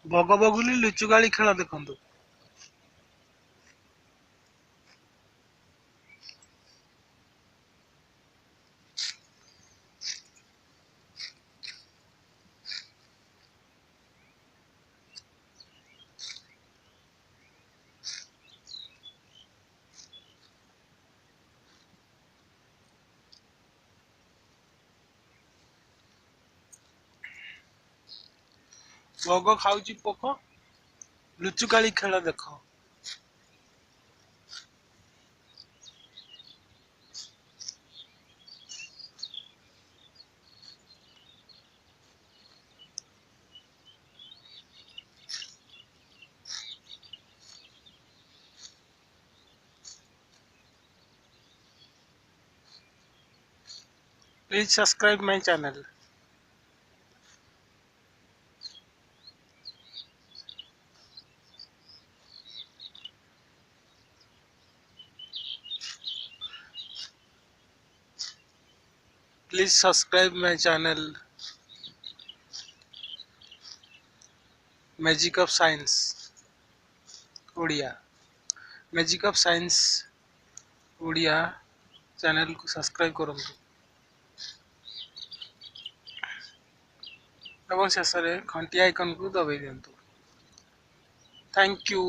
ବଗ ବଗୁଲି ଲୁଚୁକାଳି ଖେଳ ଦେଖନ୍ତୁ। ବଗ ଖାଉଛି ପୋକ, ଲୁଚୁକାଳି ଖେଳ ଦେଖ। Please subscribe my channel. Please subscribe my channel. Magic of Science Odia. Magic of science Odia channel को सब्सक्राइब करूँ एवं शेष में घंटी आइकन को दबाई दिंतु। Thank you.